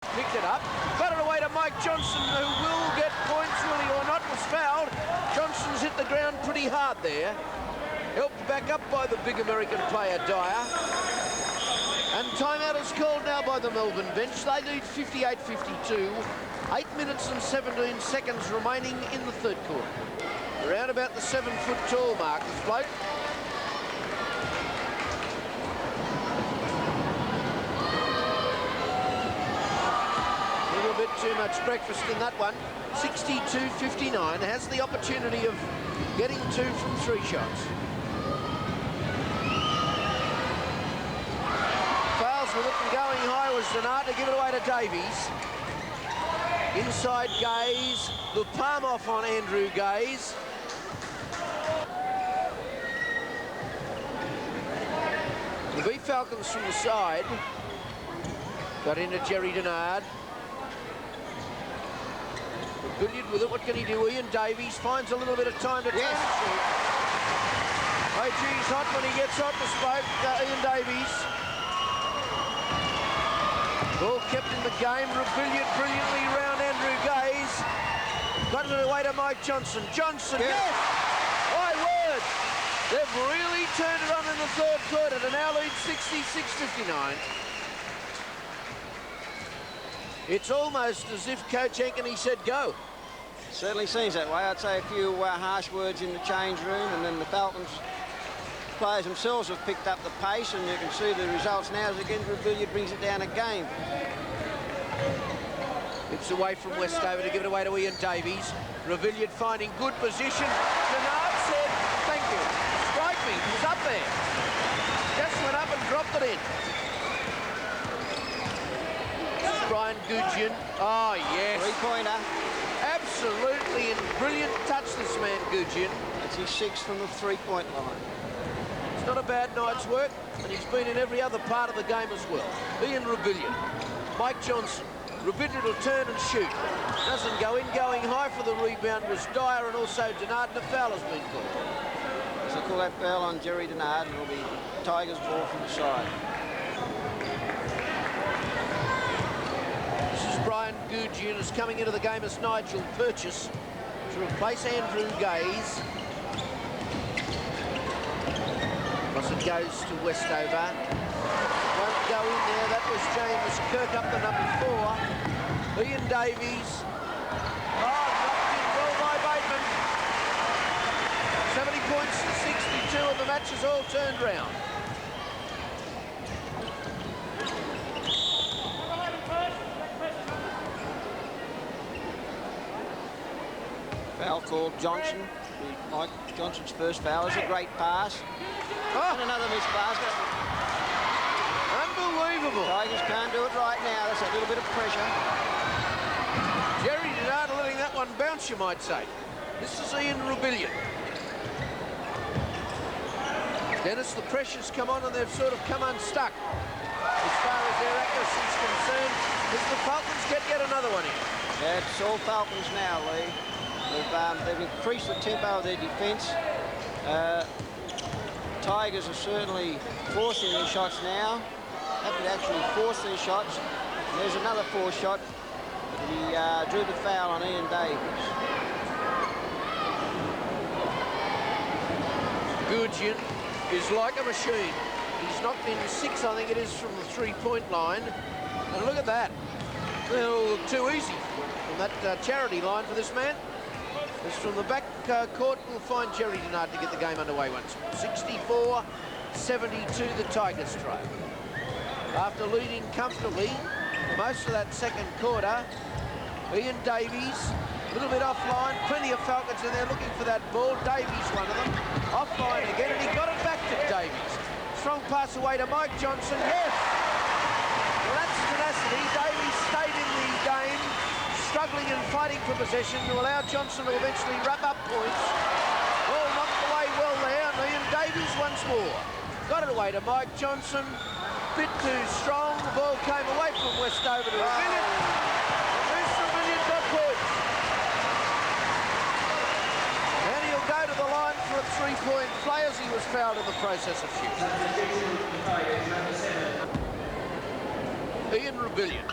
Picked it up, got it away to Mike Johnson, who will get points, will he or not, was fouled. Johnson's hit the ground pretty hard there. Helped back up by the big American player, Dyer. And timeout is called now by the Melbourne bench. They lead 58-52. 8 minutes and 17 seconds remaining in the third quarter. Around about the 7-foot-tall mark, this bloke. A little bit too much breakfast in that one. 62-59, has the opportunity of getting 2 from 3 shots. Fouls with it and going high was Denard to give it away to Davies. Inside Gaze, the palm off on Andrew Gaze. The B Falcons from the side. Got into Jerry Denard. Billiard with it, what can he do? Ian Davies finds a little bit of time to turn and shoot. Oh gee, he's hot when he gets hot, the spoke, Ian Davies. Ball kept in the game, Billiard brilliantly round Andrew Gaze. Got it away to Mike Johnson. Johnson, yes! My word! They've really turned it on in the third quarter to now lead 66-59. It's almost as if Coach Ankeny said go. Certainly seems that way. I'd say a few harsh words in the change room, and then the Falcons players themselves have picked up the pace, and you can see the results now as again Billiard brings it down a game. It's away from Westover to give it away to Ian Davies. Revilliard finding good position. Denard said, thank you. Strike me, he was up there. Just went up and dropped it in. Brian Gudgeon. Oh, yes. Three-pointer. Absolutely, and brilliant touch, this man, Gudgeon. It's his 6th from the three-point line. It's not a bad night's work, and he's been in every other part of the game as well. Ian Revilliard. Mike Johnson. Revilliard will turn and shoot. Doesn't go in. Going high for the rebound was Dyer and also Denard, and a foul has been called. So call that foul on Jerry Denard, and it'll be Tigers ball from the side. Brian Gudgeon is coming into the game as Nigel Purchase to replace Andrew Gaze. As it goes to Westover. Won't go in there. That was James Kirk up the number 4. Ian Davies. Oh, knocked in well by Bateman. 70 points to 62, and the match is all turned round. Foul called Johnson. Mike Johnson's first foul. Is a great pass. Oh. And another missed basket. Unbelievable. Tigers can't do it right now. That's a little bit of pressure. Jerry Denard letting that one bounce, you might say. This is Ian Revilliard. Dennis, the pressure's come on and they've sort of come unstuck. As far as their accuracy is concerned, as the Falcons get another one in. Yeah, it's all Falcons now, Lee. They've increased the tempo of their defence. Tigers are certainly forcing their shots now. Haven't actually forced their shots. And there's another forced shot. He drew the foul on Ian Davies. Gudgeon is like a machine. He's knocked in 6, I think it is, from the three-point line. And look at that. It'll look too easy from that charity line for this man. As from the back court, we'll find Jerry Denard to get the game underway once more. 64-72, the Tigers trail. After leading comfortably most of that second quarter, Ian Davies, a little bit offline, plenty of Falcons in there looking for that ball. Davies, one of them, offline again, and he got it back to Davies. Strong pass away to Mike Johnson, yes! Well, that's tenacity. Davies stayed in the game, struggling and fighting for possession to allow Johnson to eventually wrap up points. Ball knocked away well there, and Ian Davies once more. Got it away to Mike Johnson. Bit too strong. The ball came away from Westover to Revilliard. Bruce Revilliard got points. And he'll go to the line for a three-point play as he was fouled in the process of shooting. Ian Revilliard.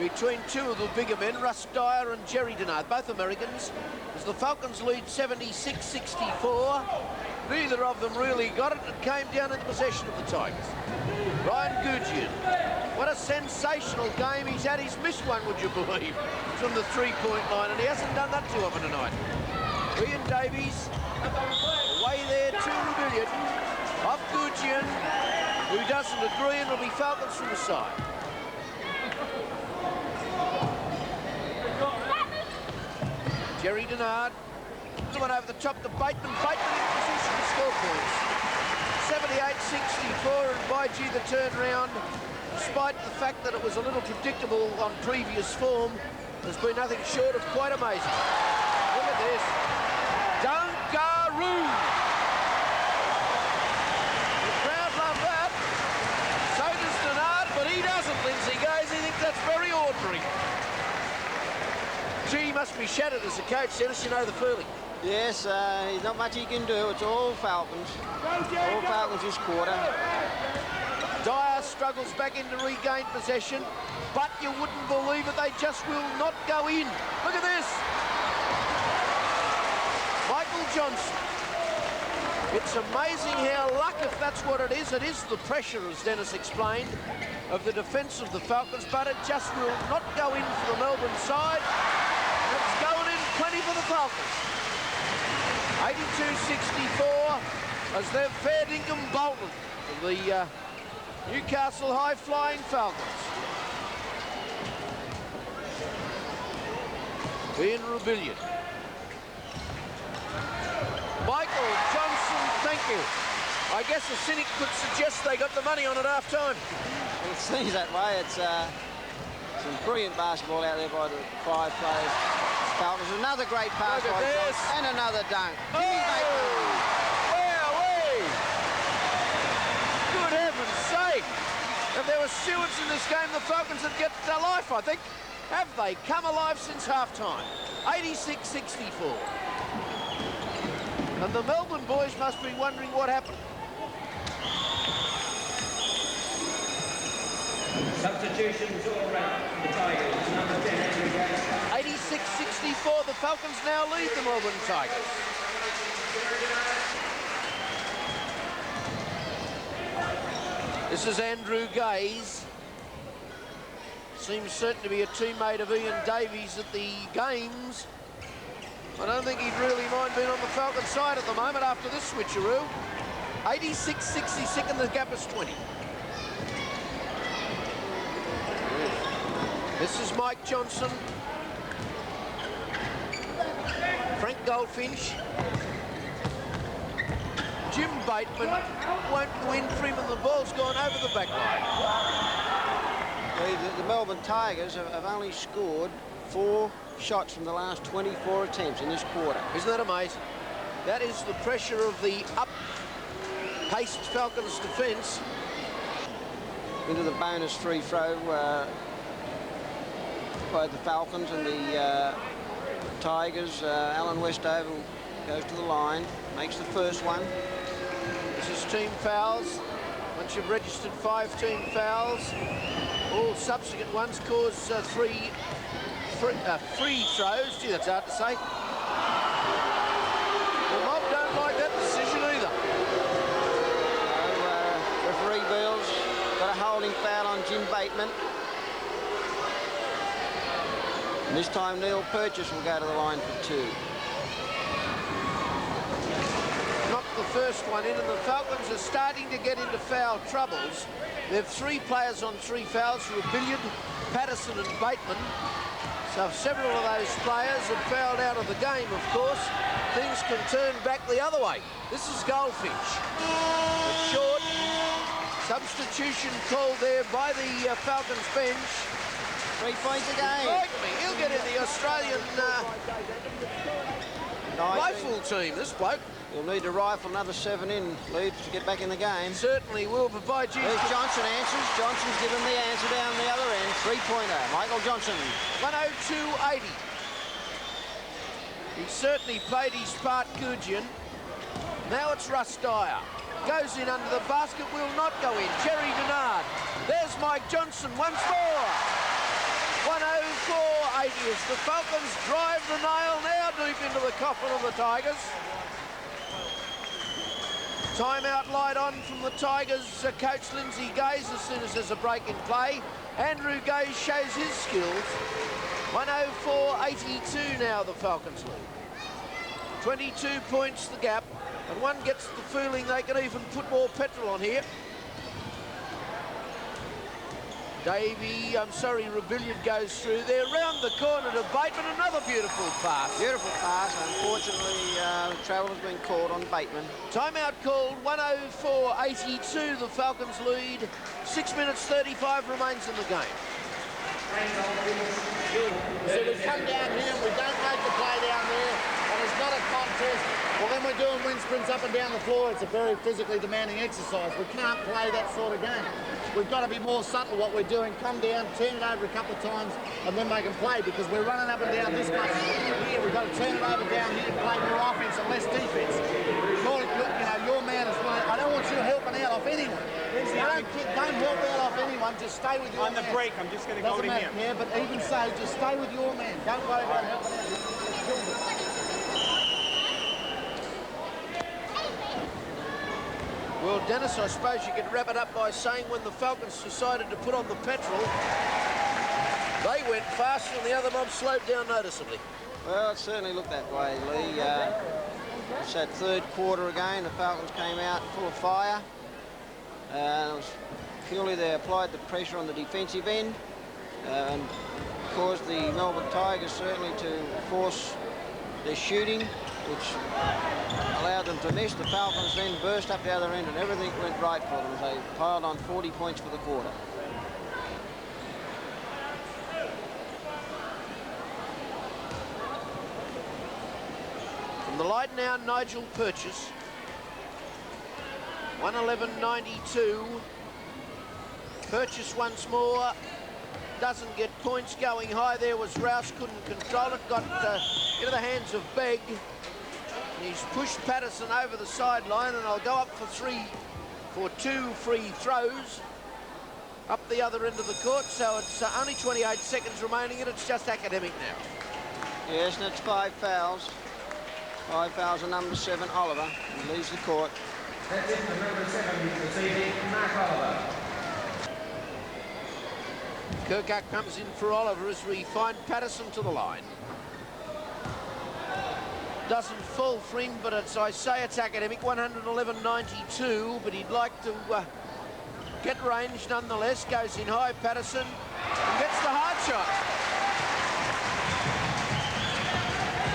between two of the bigger men, Russ Dyer and Jerry Denard, both Americans, as the Falcons lead 76-64. Neither of them really got it. It came down in the possession of the Tigers. Ryan Gudjian, what a sensational game he's had. He's missed one, would you believe, from the three-point line, and he hasn't done that too often tonight. Ian Davies, away there to Rebellion. Off Gudjian, who doesn't agree, and it'll be Falcons from the side. Jerry Denard, the one over the top to Bateman. Bateman in position to score points. 78-64, and by gee, the turnaround, despite the fact that it was a little predictable on previous form, has been nothing short of quite amazing. Look at this. Dungaroo! The crowd love that. So does Denard, but he doesn't, Lindsay Gaze. He thinks that's very ordinary. Gee, he must be shattered as a coach, Dennis. You know the feeling. Yes, there's not much he can do. It's all Falcons. All Falcons this quarter. Dyer struggles back in to regain possession, but you wouldn't believe it, they just will not go in. Look at this. Michael Johnson. It's amazing how luck, if that's what it is the pressure, as Dennis explained, of the defence of the Falcons, but it just will not go in for the Melbourne side. It's going in plenty for the Falcons. 82-64 as they've fair dinkum bolted the Newcastle high-flying Falcons. Ian Rebellion. Michael Johnson, thank you. I guess a cynic could suggest they got the money on at half-time. Well, it seems that way. It's some brilliant basketball out there by the five players. Falcons, another great pass by Johnson, and another dunk. Jimmy Bateman. Wowee! Good heaven's sake! If there were stewards in this game, the Falcons would get to life, I think. Have they come alive since half-time? 86-64. And the Melbourne boys must be wondering what happened. Substitutions all around from the Tigers. Number 10, Andrew Gaze. 86-64, the Falcons now lead the Melbourne Tigers. This is Andrew Gaze. Seems certain to be a teammate of Ian Davies at the games. I don't think he'd really mind being on the Falcon side at the moment after this switcheroo. 86-66, and the gap is 20. This is Mike Johnson. Frank Goldfinch. Jim Bateman won't go in for him, and the ball's gone over the back line. The Melbourne Tigers have only scored 4 shots from the last 24 attempts in this quarter. Isn't that amazing? That is the pressure of the up-paced Falcons defence. Into the bonus free throw by the Falcons and the Tigers. Alan Westover goes to the line, makes the first one. This is team fouls. Once you've registered 5 team fouls, all subsequent ones cause 3 free throws. Gee, that's hard to say. The mob don't like that decision either. Referee Beals got a holding foul on Jim Bateman. And this time Neil Purchase will go to the line for 2. Knocked the first one in, and the Falcons are starting to get into foul troubles. They've 3 players on 3 fouls, Rebellion, Patterson and Bateman. So if several of those players have fouled out of the game, of course, things can turn back the other way. This is Goldfinch. A short substitution called there by the Falcons bench. 3 points a game. Like me, he'll get in the Australian rifle team, this bloke. He'll need to rifle another 7 in, Leeds, to get back in the game. Certainly will, but by gee... There's Johnson answers. Johnson's given the answer down the other end. 3-pointer, Michael Johnson. 102-80. He certainly played his part, Gudjian. Now it's Russ Dyer. Goes in under the basket, will not go in. Jerry Denard. There's Mike Johnson once more. 104.80 as the Falcons drive the nail now deep into the coffin of the Tigers. Timeout light on from the Tigers. Coach Lindsay Gaze as soon as there's a break in play. Andrew Gaze shows his skills. 104.82 now the Falcons lead. 22 points the gap, and one gets the feeling they can even put more petrol on here. Rebilliard goes through there, round the corner to Bateman, another beautiful pass. Beautiful pass. Unfortunately, travel has been called on Bateman. Timeout called, 104.82, the Falcons lead. 6 minutes 35 remains in the game. So we come down here and we don't make the play down there, and it's not a contest. Well, then we're doing wind sprints up and down the floor. It's a very physically demanding exercise. We can't play that sort of game. We've got to be more subtle what we're doing. Come down, turn it over a couple of times, and then make them play, because we're running up and down this much here. We've got to turn it over down here and play more offense and less defense. Your man is well. I don't want you helping out off anyone. Don't help out off anyone. Just stay with your man. On the break, I'm just going to go to him. Yeah, but even so, just stay with your man. Don't worry about helping out. Well, Dennis, I suppose you could wrap it up by saying when the Falcons decided to put on the petrol, they went faster and the other mob slowed down noticeably. Well, it certainly looked that way, Lee. It's that third quarter again. The Falcons came out full of fire. It was purely they applied the pressure on the defensive end and caused the Melbourne Tigers certainly to force their shooting, which allowed them to miss. The Falcons then burst up the other end and everything went right for them. They piled on 40 points for the quarter. From the light now, Nigel Purchase. 111.92. Purchase once more. Doesn't get points. Going high there was Rouse, couldn't control it. Got into the hands of Begg. And he's pushed Patterson over the sideline, and I'll go up for two free throws up the other end of the court. So it's only 28 seconds remaining, and it's just academic now. Yes, and it's 5 fouls. 5 fouls on number 7, Oliver. He leaves the court. That's it for number 7 this evening, Mark Oliver. Kirkup comes in for Oliver as we find Patterson to the line. Doesn't fall for him, but it's, I say it's academic, 111.92, but he'd like to get range nonetheless. Goes in high, Patterson, and gets the hard shot.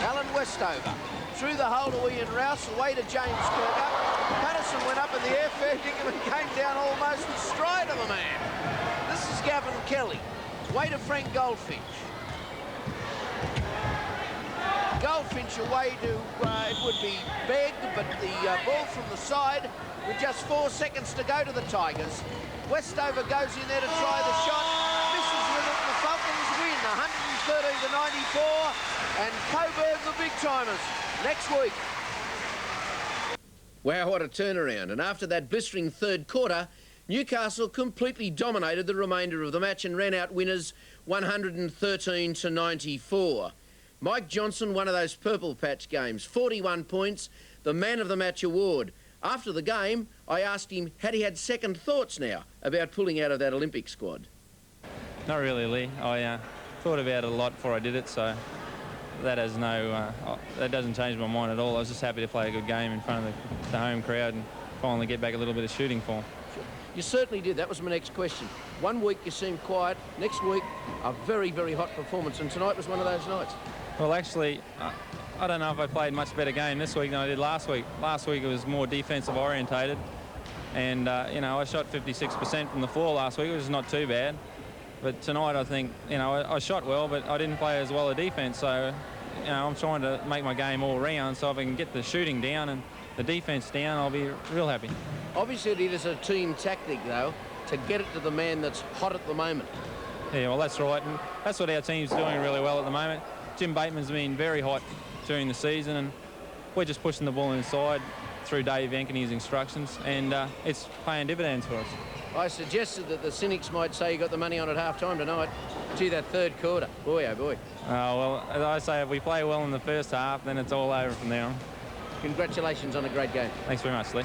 Alan Westover through the hole to Ian Rouse, away to James Kirkup. Patterson went up in the air, fair dinkum, and came down almost astride of the man. This is Gavin Kelly. Way to Frank Goldfinch. Goldfinch away to, it would be Begg, but the ball from the side with just 4 seconds to go to the Tigers. Westover goes in there to try the shot. Misses with it. The Falcons win 113-94. And Coburg the big timers next week. Wow, what a turnaround. And after that blistering third quarter, Newcastle completely dominated the remainder of the match and ran out winners 113-94. Mike Johnson, one of those purple patch games, 41 points, the man of the match award. After the game, I asked him, had he had second thoughts now about pulling out of that Olympic squad? Not really, Lee. I thought about it a lot before I did it, so that has that doesn't change my mind at all. I was just happy to play a good game in front of the home crowd and finally get back a little bit of shooting form. You certainly did. That was my next question. 1 week you seemed quiet. Next week, a very, very hot performance. And tonight was one of those nights. Well, actually, I don't know if I played much better game this week than I did last week. Last week it was more defensive orientated. And, you know, I shot 56% from the floor last week, which is not too bad. But tonight I think, you know, I shot well, but I didn't play as well a defense. So, you know, I'm trying to make my game all round. So if I can get the shooting down and the defense down, I'll be real happy. Obviously it is a team tactic, though, to get it to the man that's hot at the moment. Yeah, well, that's right. And that's what our team's doing really well at the moment. Jim Bateman's been very hot during the season, and we're just pushing the ball inside through Dave Ankany's instructions, and it's paying dividends for us. I suggested that the cynics might say you got the money on at half-time tonight. Gee, that third quarter. Boy, oh boy. Well, as I say, if we play well in the first half, then it's all over from there on. Congratulations on a great game. Thanks very much, Lee.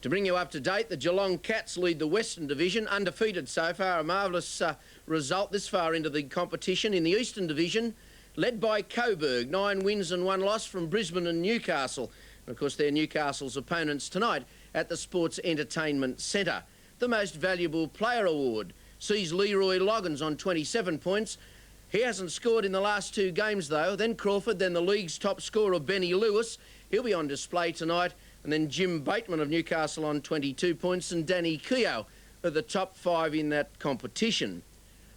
To bring you up to date, the Geelong Cats lead the Western Division, undefeated so far. A marvellous result this far into the competition. In the Eastern Division, led by Coburg, 9 wins and 1 loss from Brisbane and Newcastle. And of course, they're Newcastle's opponents tonight at the Sports Entertainment Centre. The Most Valuable Player Award sees Leroy Loggins on 27 points. He hasn't scored in the last 2 games, though. Then Crawford, then the league's top scorer, Benny Lewis. He'll be on display tonight. And then Jim Bateman of Newcastle on 22 points and Danny Keogh are the top 5 in that competition.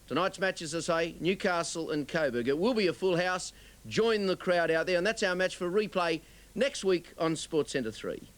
Tonight's matches, as I say, Newcastle and Coburg. It will be a full house. Join the crowd out there. And that's our match for replay next week on Sports Centre 3.